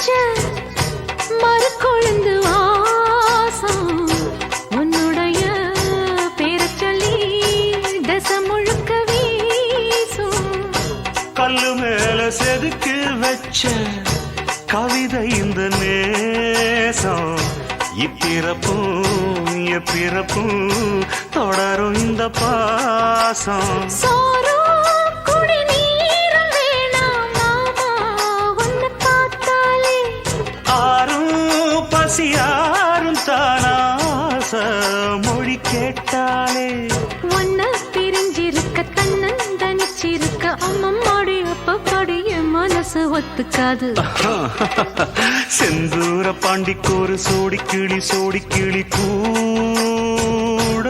வச்ச மறு கொழுந்து வாசம் உன்னுடைய பேரச் சொல்லி தசை முழுக்க வீசும். கல்லு மேல செதுக்கு வச்ச கவிதை இந்த நேசம் இப்பிறப்பும் எப்பிறப்பும் தொடரும் இந்த பாசம். சோறும் குடிநீரும் வேணாம் மாமா உன்னை பார்த்தாலே. ஆறும் பசியாரும் தானாச மொழி கேட்டாலே. உன்னை பிரிஞ்சிருக்க தன்னந்தனிச்சிருக்க அம்மம்மாடி அப்பப்படி என் மனசு ஒத்துக்காது. செந்தூர பாண்டிக்கு ஒரு சோடி கிளி கூட